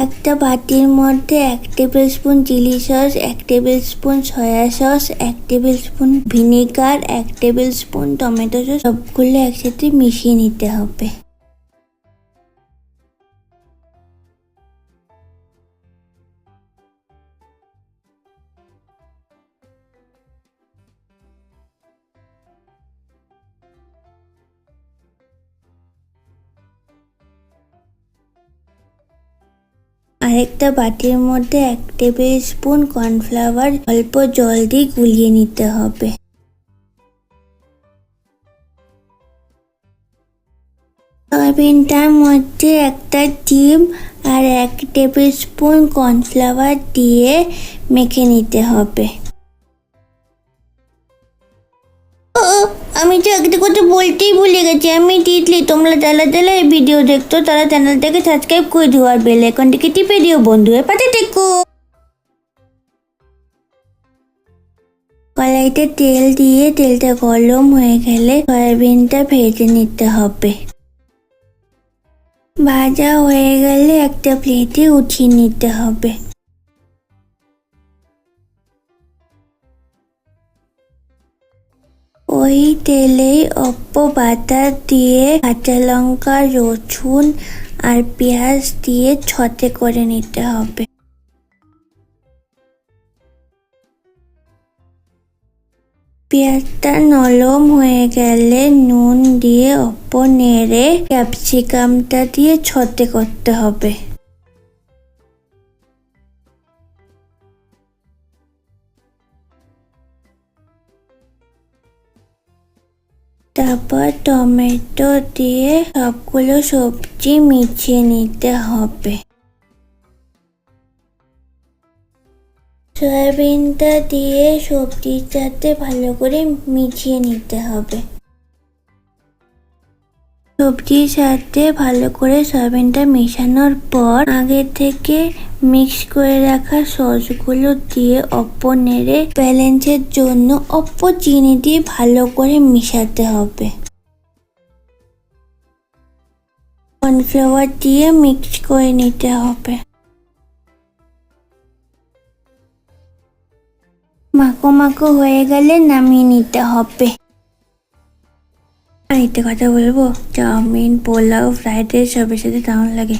একটা বাটির মধ্যে 1 tablespoon chilli sauce, 1 tablespoon soya sauce, 1 tablespoon vinegar, 1 tablespoon tomato sauce সবগুলো একসাথে মিশিয়ে নিতে হবে। আরেকটা বাটির মধ্যে 1 টেবিল স্পুন কর্নফ্লাওয়ার অল্প জল দিয়ে গুলিয়ে নিতে হবে। সয়াবিনটার মধ্যে একটা ডিম আর 1 টেবিল স্পুন কর্নফ্লাওয়ার দিয়ে মেখে নিতে হবে। আমি তো একটা কথা বলতেই ভুলে গেছি, আমি তিতলি। তোমরা যারা এই ভিডিও দেখতো তারা চ্যানেলটাকে সাবস্ক্রাইব করে দিও আর বেল আইকনটিকে টিপে দিও। বন্ধুদের পাশে থেকো। কড়াইতে তেল দিয়ে তেলটা গরম হয়ে গেলে সয়াবিনটা ভেজে নিতে হবে। ভাজা হয়ে গেলে একটা প্লেটে উঠিয়ে নিতে হবে। ওই তেলেই বাটা দিয়ে কাঁচা লঙ্কা, রসুন আর পেঁয়াজ দিয়ে ছতে করে নিতে হবে। পেঁয়াজটা নরম হয়ে গেলে নুন দিয়ে নেড়ে ক্যাপসিকামটা দিয়ে ছতে করতে হবে। তারপর টমেটো দিয়ে সবগুলো সবজি মিশিয়ে নিতে হবে। সয়াবিনটা দিয়ে সবজির সাথে ভালো করে মিশিয়ে নিতে হবে। সবজির সাথে ভালো করে সয়াবিনটা মেশানোর পর আগে থেকে মিক্স করে রাখা সসগুলো দিয়ে নেড়ে ব্যালেন্সের জন্য চিনি দিয়ে ভালো করে মিশাতে হবে। কর্নফ্লাওয়ার দিয়ে মিক্স করে নিতে হবে। মাখো মাখো হয়ে গেলে নামিয়ে নিতে হবে। আর একটা কথা বলবো, চাউমিন, পোলাও, ফ্রাইড রাইস সবের সাথে দারুণ লাগে।